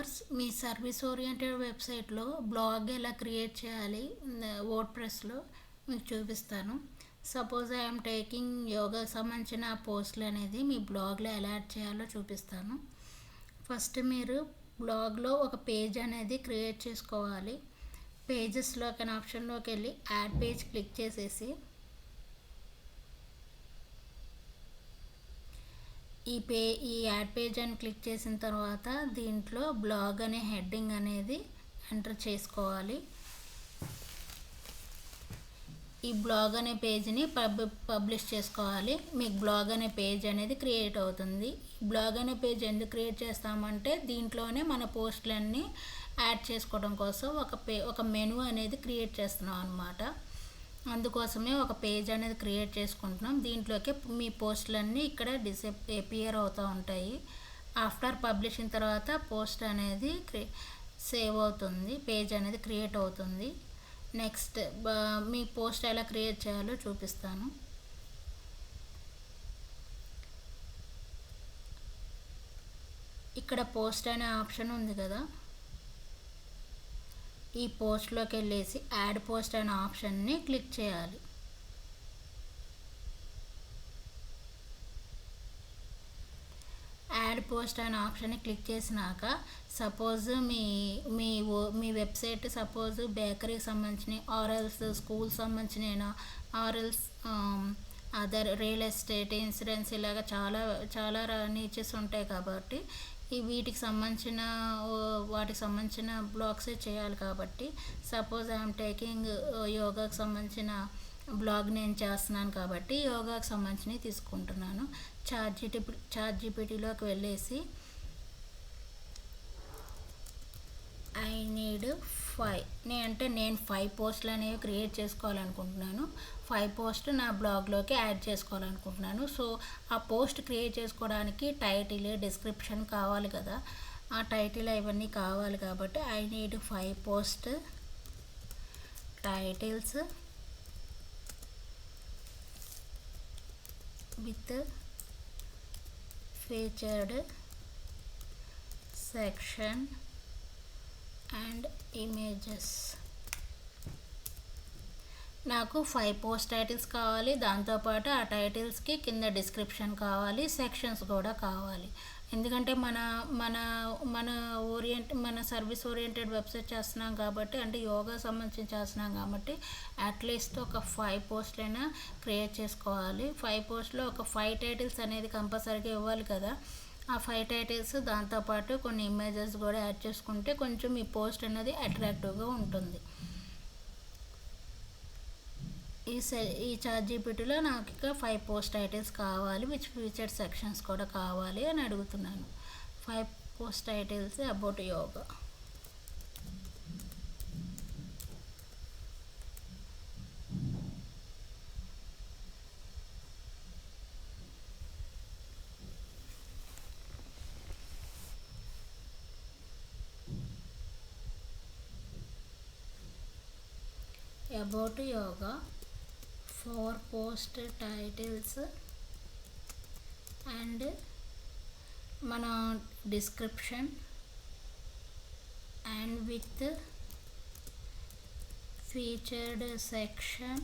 Viewers, మీ service oriented వెబ్సైట్లో blog ఎలా create చేయాలి వర్డ్ప్రెస్లో మీకు చూపిస్తాను. సపోజ్ ఐఎమ్ టేకింగ్ యోగా సంబంధించిన పోస్టులు అనేది మీ బ్లాగ్లో ఎలా యాడ్ చేయాలో చూపిస్తాను. ఫస్ట్ మీరు బ్లాగ్లో ఒక పేజ్ అనేది క్రియేట్ చేసుకోవాలి. పేజెస్లోకి అనే ఆప్షన్లోకి వెళ్ళి యాడ్ పేజ్ క్లిక్ చేసేసి ఈ యాడ్ పేజ్ అని క్లిక్ చేసిన తర్వాత దీంట్లో బ్లాగ్ అనే హెడ్డింగ్ అనేది ఎంటర్ చేసుకోవాలి. ఈ బ్లాగ్ అనే పేజ్ని పబ్లిష్ చేసుకోవాలి. మీకు బ్లాగ్ అనే పేజ్ అనేది క్రియేట్ అవుతుంది. బ్లాగ్ అనే పేజ్ ఎందుకు క్రియేట్ చేస్తామంటే దీంట్లోనే మన పోస్టులన్నీ యాడ్ చేసుకోవడం కోసం ఒక మెనూ అనేది క్రియేట్ చేస్తున్నాం అన్నమాట. అందుకోసమే ఒక పేజ్ అనేది క్రియేట్ చేసుకుంటున్నాం. దీంట్లోకి మీ పోస్టులన్నీ ఇక్కడ అపియర్ అవుతూ ఉంటాయి. ఆఫ్టర్ పబ్లిషింగ్ తర్వాత పోస్ట్ అనేది సేవ్ అవుతుంది, పేజ్ అనేది క్రియేట్ అవుతుంది. నెక్స్ట్ మీ పోస్ట్ ఎలా క్రియేట్ చేయాలో చూపిస్తాను. ఇక్కడ పోస్ట్ అనే ఆప్షన్ ఉంది కదా, ఈ పోస్ట్లోకి వెళ్ళేసి యాడ్ పోస్ట్ అనే ఆప్షన్ని క్లిక్ చేయాలి. యాడ్ పోస్ట్ అనే ఆప్షన్ని క్లిక్ చేసినాక సపోజ్ మీ వెబ్సైట్ సపోజ్ బేకరీకి సంబంధించిన ఆర్ఎల్స్ స్కూల్ సంబంధించిన ఆర్ఎల్స్ అదర్ రియల్ ఎస్టేట్ ఇన్సూరెన్స్ ఇలాగ చాలా నీచెస్ ఉంటాయి కాబట్టి వాటికి సంబంధించిన బ్లాగ్సే చేయాలి. కాబట్టి సపోజ్ ఐఎమ్ టేకింగ్ యోగాకి సంబంధించిన బ్లాగ్ నేను చేస్తున్నాను కాబట్టి యోగాకి సంబంధించినవి తీసుకుంటున్నాను. చాట్ జీపీటీలోకి వెళ్ళేసి ఐ నీడ్ 5 నేను 5 పోస్టులు అనేవి క్రియేట్ చేసుకోవాలనుకుంటున్నాను. 5 పోస్టులు నా బ్లాగ్లోకి యాడ్ చేసుకోవాలనుకుంటున్నాను. సో ఆ పోస్ట్ క్రియేట్ చేసుకోవడానికి టైటిల్, డిస్క్రిప్షన్ కావాలి కదా, ఆ టైటిల్ ఇవన్నీ కావాలి కాబట్టి I need 5 post titles with featured section and images. నాకు 5 పోస్ట్ టైటిల్స్ కావాలి. దాంతోపాటు ఆ టైటిల్స్కి కింద డిస్క్రిప్షన్ కావాలి, సెక్షన్స్ కూడా కావాలి. ఎందుకంటే మన సర్వీస్ ఓరియంటెడ్ వెబ్సైట్ చేస్తున్నాం కాబట్టి, అంటే యోగా సంబంధించి చేస్తున్నాం కాబట్టి అట్లీస్ట్ ఒక 5 పోస్టులైనా క్రియేట్ చేసుకోవాలి. 5 పోస్టులో ఒక 5 టైటిల్స్ అనేది కంపల్సరీగా ఇవ్వాలి కదా. ఆ 5 టైటిల్స్ దాంతోపాటు కొన్ని ఇమేజెస్ కూడా యాడ్ చేసుకుంటే కొంచెం ఈ పోస్ట్ అనేది అట్రాక్టివ్గా ఉంటుంది. ఈ చాట్ జీపీటీలో నాకు ఇక 5 పోస్ట్ టైటిల్స్ కావాలి, విచ్ ఫీచర్డ్ సెక్షన్స్ కూడా కావాలి అని అడుగుతున్నాను. 5 post titles about yoga. About yoga, 4 post titles and మన description and with featured section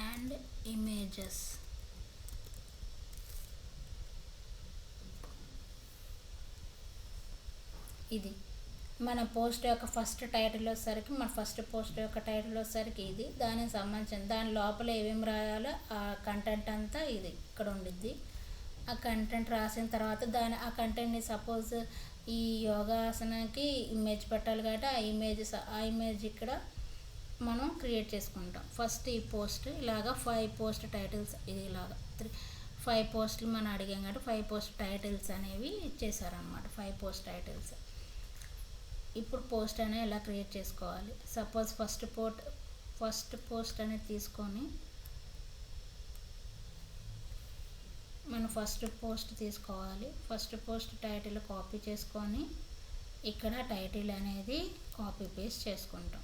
and images. ఇది మన పోస్ట్ యొక్క ఫస్ట్ టైటిల్ వచ్చేసరికి, మన ఫస్ట్ పోస్ట్ యొక్క టైటిల్ వచ్చేసరికి ఇది దానికి సంబంధించిన దాని లోపల ఏమేమి రాయాలో ఆ కంటెంట్ అంతా ఇది ఇక్కడ ఉండిద్ది. ఆ కంటెంట్ రాసిన తర్వాత ఆ కంటెంట్ని సపోజ్ ఈ యోగాసనకి ఇమేజ్ పెట్టాలి కాబట్టి ఆ ఇమేజ్ ఇక్కడ మనం క్రియేట్ చేసుకుంటాం. ఫస్ట్ ఈ పోస్ట్ ఇలాగా 5 పోస్ట్ టైటిల్స్ ఇది ఇలాగా 5 పోస్టులు మనం అడిగాం కాబట్టి 5 పోస్ట్ టైటిల్స్ అనేవి ఇచ్చేసారనమాట. 5 పోస్ట్ టైటిల్స్. ఇప్పుడు పోస్ట్ అనేది ఎలా క్రియేట్ చేసుకోవాలి. సపోజ్ ఫస్ట్ పోస్ట్ అనేది తీసుకొని మనం ఫస్ట్ పోస్ట్ తీసుకోవాలి. ఫస్ట్ పోస్ట్ టైటిల్ కాపీ చేసుకొని ఇక్కడ టైటిల్ అనేది కాపీ పేస్ట్ చేసుకుంటాం.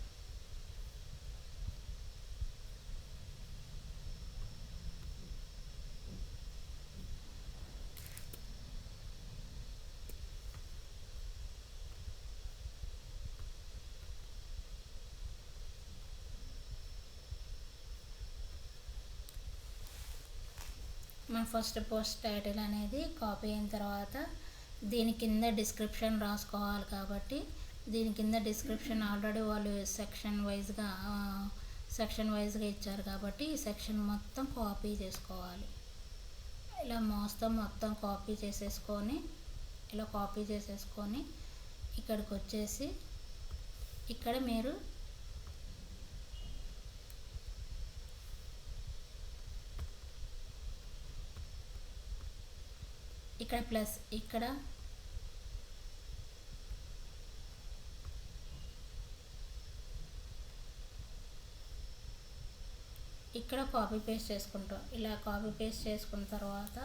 ఫస్ట్ పోస్ట్ టైటిల్ అనేది కాపీ అయిన తర్వాత దీని కింద డిస్క్రిప్షన్ రాసుకోవాలి కాబట్టి దీని కింద డిస్క్రిప్షన్ ఆల్రెడీ వాళ్ళు సెక్షన్ వైజ్గా ఇచ్చారు కాబట్టి ఈ సెక్షన్ మొత్తం కాపీ చేసుకోవాలి. ఇలా మొత్తం కాపీ చేసేసుకొని ఇక్కడికి వచ్చేసి ఇక్కడ మీరు ఇక్కడ ప్లస్ ఇక్కడ కాపీ పేస్ట్ చేసుకుంటాం. ఇలా కాపీ పేస్ట్ చేసుకున్న తర్వాత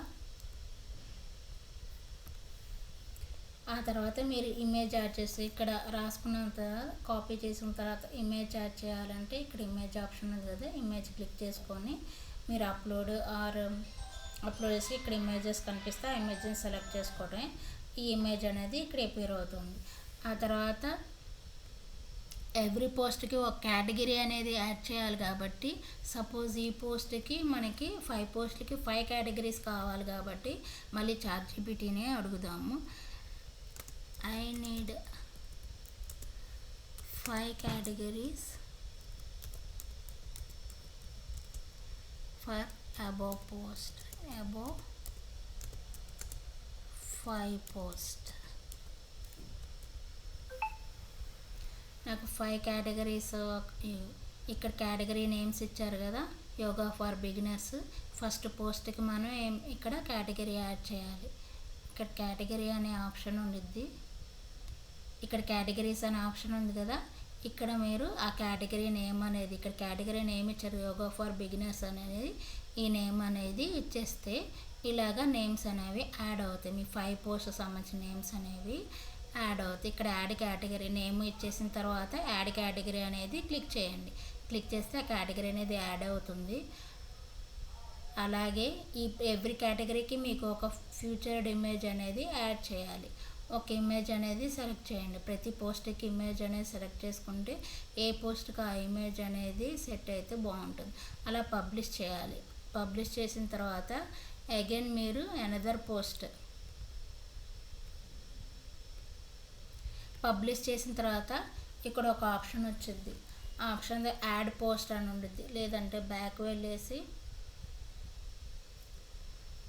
ఆ తర్వాత మీరు ఇమేజ్ యాడ్ చేసి ఇక్కడ రాసుకున్నంత కాపీ చేసిన తర్వాత ఇమేజ్ యాడ్ చేయాలంటే ఇక్కడ ఇమేజ్ ఆప్షన్ ఉంది కదా, ఇమేజ్ క్లిక్ చేసుకొని మీరు అప్లోడ్ చేసి ఇక్కడ ఇమేజెస్ కనిపిస్తే ఆ ఇమేజ్ని సెలెక్ట్ చేసుకోవడమే. ఈ ఇమేజ్ అనేది ఇక్కడ అపియర్ అవుతుంది. ఆ తర్వాత ఎవ్రీ పోస్ట్కి ఒక కేటగిరీ అనేది యాడ్ చేయాలి కాబట్టి సపోజ్ ఈ పోస్ట్కి మనకి 5 పోస్ట్లకి 5 కేటగిరీస్ కావాలి కాబట్టి మళ్ళీ చాట్‌జీపీటీనే అడుగుదాము. I need 5 categories for above 5 post. నాకు 5 కేటగిరీస్ ఇక్కడ కేటగిరీ నేమ్స్ ఇచ్చారు కదా, యోగా ఫర్ బిగినర్స్. ఫస్ట్ పోస్ట్కి మనం ఇక్కడ కేటగిరీ యాడ్ చేయాలి. ఇక్కడ కేటగిరీ అనే ఆప్షన్ ఉండిద్ది. ఇక్కడ కేటగిరీస్ అనే ఆప్షన్ ఉంది కదా, ఇక్కడ మీరు ఆ కేటగిరీ నేమ్ అనేది ఇక్కడ కేటగిరీ నేమ్ ఇచ్చారు యోగా ఫర్ బిగినర్స్ అనేది, ఈ నేమ్ అనేది ఇచ్చేస్తే ఇలాగా నేమ్స్ అనేవి యాడ్ అవుతాయి. మీ 5 పోస్ట్ సంబంధించిన నేమ్స్ అనేవి యాడ్ అవుతాయి. ఇక్కడ యాడ్ కేటగిరీ నేమ్ ఇచ్చేసిన తర్వాత యాడ్ కేటగిరీ అనేది క్లిక్ చేయండి. క్లిక్ చేస్తే ఆ కేటగిరీ అనేది యాడ్ అవుతుంది. అలాగే ఈ ఎవ్రీ కేటగిరీకి మీకు ఒక ఫ్యూచర్డ్ ఇమేజ్ అనేది యాడ్ చేయాలి. ఒక ఇమేజ్ అనేది సెలెక్ట్ చేయండి. ప్రతి పోస్ట్కి ఇమేజ్ అనేది సెలెక్ట్ చేసుకుంటే ఏ పోస్ట్కి ఆ ఇమేజ్ అనేది సెట్ అయితే బాగుంటుంది. అలా పబ్లిష్ చేయాలి. పబ్లిష్ చేసిన తర్వాత అగైన్ మీరు అనదర్ పోస్ట్ పబ్లిష్ చేసిన తర్వాత ఇక్కడ ఒక ఆప్షన్ వచ్చింది. ఆ ఆప్షన్ యాడ్ పోస్ట్ అని ఉంటుంది. లేదంటే బ్యాక్ వెళ్ళేసి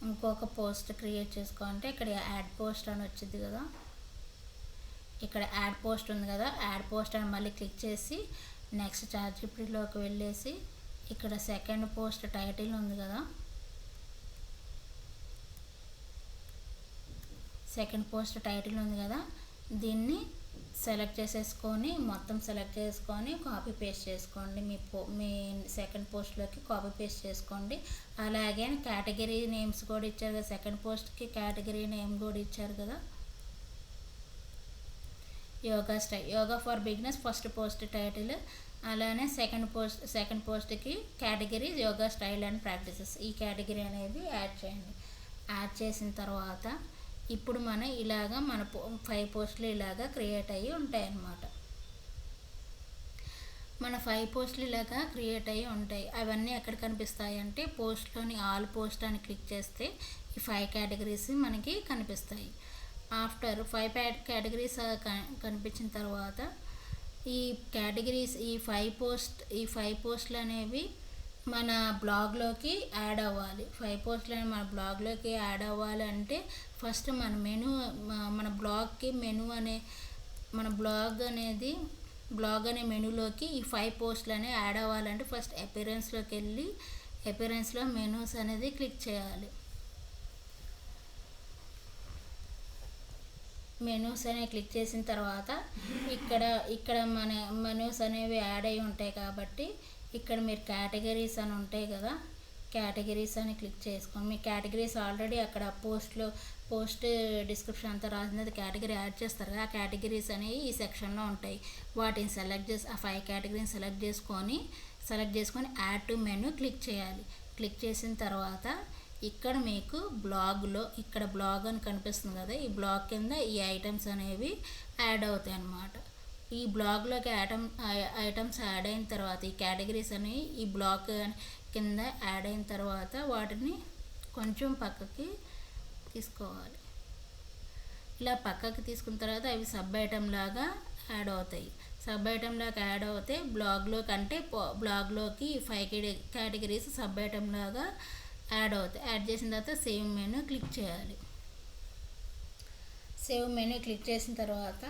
ఇంకొక పోస్ట్ క్రియేట్ చేసుకోవాలంటే ఇక్కడ యాడ్ పోస్ట్ అని వచ్చింది కదా, ఇక్కడ యాడ్ పోస్ట్ ఉంది కదా, యాడ్ పోస్ట్ అని మళ్ళీ క్లిక్ చేసి నెక్స్ట్ చాట్‌జీపీటీలోకి వెళ్ళేసి ఇక్కడ సెకండ్ పోస్ట్ టైటిల్ ఉంది కదా, దీన్ని సెలెక్ట్ చేసేసుకొని మొత్తం సెలెక్ట్ చేసుకొని కాపీ పేస్ట్ చేసుకోండి. మీ సెకండ్ పోస్ట్లోకి కాపీ పేస్ట్ చేసుకోండి. అలాగే కేటగిరీ నేమ్స్ కూడా ఇచ్చారు కదా, సెకండ్ పోస్ట్కి కేటగిరీ నేమ్ కూడా ఇచ్చారు కదా, yoga for beginners first post title, అలానే సెకండ్ పోస్ట్కి category yoga style and practices, ఈ కేటగిరీ అనేది యాడ్ చేయండి. యాడ్ చేసిన తర్వాత ఇప్పుడు ఇలాగా మన 5 పోస్టులు ఇలాగా క్రియేట్ అయ్యి ఉంటాయి అన్నమాట. మన 5 పోస్టులు ఇలాగా క్రియేట్ అయ్యి ఉంటాయి. అవన్నీ ఎక్కడ కనిపిస్తాయి అంటే పోస్ట్లోని ఆల్ పోస్ట్ అని క్లిక్ చేస్తే ఈ 5 కేటగిరీస్ మనకి కనిపిస్తాయి. ఆఫ్టర్ 5 కేటగిరీస్ కనిపించిన తర్వాత ఈ కేటగిరీస్ ఈ 5 పోస్టులు అనేవి మన బ్లాగ్లోకి యాడ్ అవ్వాలి. 5 పోస్టులు అనేవి మన బ్లాగ్లోకి యాడ్ అవ్వాలి అంటే ఫస్ట్ మన బ్లాగ్కి మన బ్లాగ్ అనే మెనూలోకి ఈ 5 పోస్టులు అనేవి యాడ్ అవ్వాలంటే ఫస్ట్ అపియరెన్స్లోకి వెళ్ళి అపియరెన్స్లో మెనూస్ అనేది క్లిక్ చేయాలి. మెనూస్ అనేవి క్లిక్ చేసిన తర్వాత ఇక్కడ మన మెనూస్ అనేవి యాడ్ అయి ఉంటాయి కాబట్టి ఇక్కడ మీరు కేటగిరీస్ అని ఉంటాయి కదా, కేటగిరీస్ అని క్లిక్ చేసుకోండి. మీ కేటగిరీస్ ఆల్రెడీ అక్కడ పోస్ట్ డిస్క్రిప్షన్ అంతా రాసినది కేటగిరీ యాడ్ చేస్తారు కదా, ఆ కేటగిరీస్ అనేవి ఈ సెక్షన్లో ఉంటాయి. వాటిని సెలెక్ట్ చేసి ఆ 5 కేటగిరీని సెలెక్ట్ చేసుకొని యాడ్ టు మెనూ క్లిక్ చేయాలి. క్లిక్ చేసిన తర్వాత ఇక్కడ మీకు ఇక్కడ బ్లాగ్ అని కనిపిస్తుంది కదా, ఈ బ్లాగ్ కింద ఈ ఐటమ్స్ అనేవి యాడ్ అవుతాయి అన్నమాట. ఈ బ్లాగ్లోకి ఐటమ్స్ యాడ్ అయిన తర్వాత ఈ కేటగిరీస్ అనేవి ఈ బ్లాగ్ కింద యాడ్ అయిన తర్వాత వాటిని కొంచెం పక్కకి తీసుకోవాలి. ఇలా పక్కకి తీసుకున్న తర్వాత అవి సబ్ ఐటమ్ లాగా యాడ్ అవుతాయి. సబ్ ఐటమ్ లాగా యాడ్ అవుతే బ్లాగ్లోకి అంటే బ్లాగ్లోకి 5 కేటగిరీస్ సబ్ ఐటమ్ లాగా యాడ్ అవుతాయి. యాడ్ చేసిన తర్వాత సేవ్ మెనూ క్లిక్ చేయాలి. సేవ్ మెనూ క్లిక్ చేసిన తర్వాత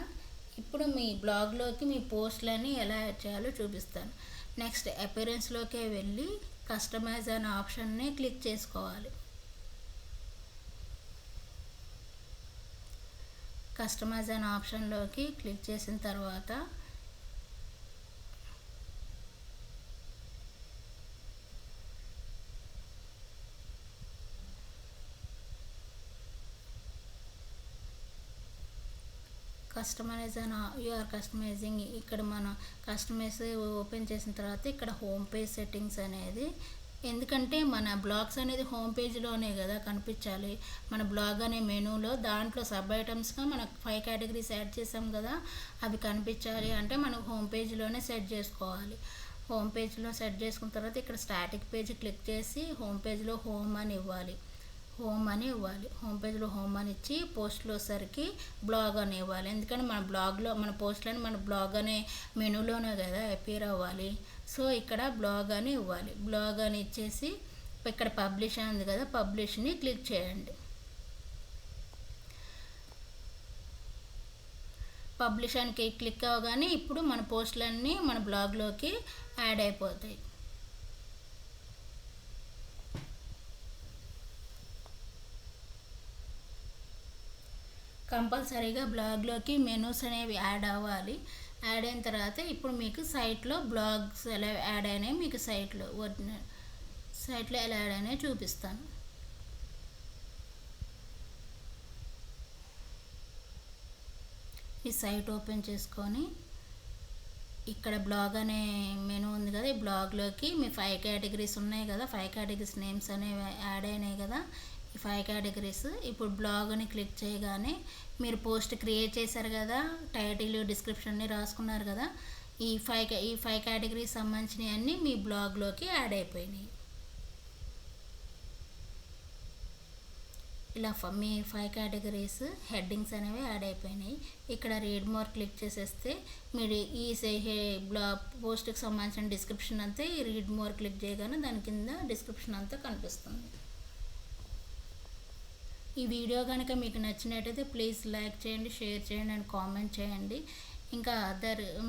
ఇప్పుడు మీ బ్లాగ్లోకి మీ పోస్ట్లని ఎలా యాడ్ చేయాలో చూపిస్తాను. నెక్స్ట్ అపియరెన్స్లోకి వెళ్ళి కస్టమైజ్ అనే ఆప్షన్ని క్లిక్ చేసుకోవాలి. కస్టమైజ్ అనే ఆప్షన్లోకి క్లిక్ చేసిన తర్వాత కస్టమైజింగ్ ఇక్కడ మనం కస్టమైజ్ ఓపెన్ చేసిన తర్వాత ఇక్కడ హోమ్ పేజ్ సెట్టింగ్స్ అనేది, ఎందుకంటే మన బ్లాగ్స్ అనేది హోమ్ పేజ్లోనే కదా కనిపించాలి. మన బ్లాగ్ అనే మెనూలో దాంట్లో సబ్ ఐటమ్స్గా మనకు 5 కేటగిరీస్ యాడ్ చేసాం కదా, అవి కనిపించాలి అంటే మనం హోమ్ పేజ్లోనే సెట్ చేసుకోవాలి. హోమ్ పేజ్లో సెట్ చేసుకున్న తర్వాత ఇక్కడ స్టాటిక్ పేజ్ క్లిక్ చేసి హోమ్ పేజ్లో హోమ్ అని ఇవ్వాలి. హోమ్ పేజ్లో హోమ్ అని ఇచ్చి పోస్ట్లో సరికి బ్లాగ్ అని ఇవ్వాలి. ఎందుకంటే మన బ్లాగ్లో మన పోస్ట్లని మన బ్లాగ్ అనే మెనూలోనే కదా అపీర్ అవ్వాలి. సో ఇక్కడ బ్లాగ్ అని ఇవ్వాలి. బ్లాగ్ అని ఇచ్చేసి ఇక్కడ పబ్లిష్ అని ఉంది కదా, పబ్లిష్ని క్లిక్ చేయండి. పబ్లిష్ అని క్లిక్ అవ్వగానే ఇప్పుడు మన పోస్టులన్నీ మన బ్లాగ్లోకి యాడ్ అయిపోతాయి. కంపల్సరీగా బ్లాగ్లోకి మెనూస్ అనేవి యాడ్ అవ్వాలి. యాడ్ అయిన తర్వాత ఇప్పుడు మీకు సైట్లో బ్లాగ్స్ ఎలా యాడ్ అయినాయి మీకు సైట్లో ఎలా యాడ్ అయినాయి చూపిస్తాను. ఈ సైట్ ఓపెన్ చేసుకొని ఇక్కడ బ్లాగ్ అనే మెనూ ఉంది కదా, ఈ బ్లాగ్లోకి మీ 5 కేటగిరీస్ ఉన్నాయి కదా, 5 కేటగిరీస్ నేమ్స్ అనేవి యాడ్ అయినాయి కదా, ఈ 5 కేటగిరీస్. ఇప్పుడు బ్లాగ్ అని క్లిక్ చేయగానే మీరు పోస్ట్ క్రియేట్ చేశారు కదా, టైటిల్ డిస్క్రిప్షన్ అన్ని రాసుకున్నారు కదా, ఈ 5 కేటగిరీస్ సంబంధించినవి అన్నీ మీ బ్లాగ్లోకి యాడ్ అయిపోయినాయి. ఇలా మీ 5 కేటగిరీస్ హెడ్డింగ్స్ అనేవి యాడ్ అయిపోయినాయి. ఇక్కడ రీడ్ మోర్ క్లిక్ చేసేస్తే మీరు ఈ పోస్ట్కి సంబంధించిన డిస్క్రిప్షన్ అంతా ఈ రీడ్ మోర్ క్లిక్ చేయగానే దాని కింద డిస్క్రిప్షన్ అంతా కనిపిస్తుంది. ఈ వీడియో కనుక మీకు నచ్చినట్టయితే ప్లీజ్ లైక్ చేయండి, షేర్ చేయండి అండ్ కామెంట్ చేయండి. ఇంకా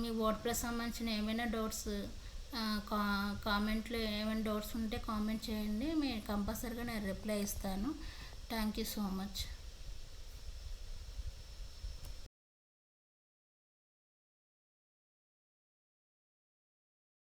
మీ వర్డ్ప్రెస్ సంబంధించిన ఏమైనా డౌట్స్ కామెంట్లో ఏమైనా డౌట్స్ ఉంటే కామెంట్ చేయండి. కంపల్సరీగా నేను రిప్లై ఇస్తాను. Thank you so much.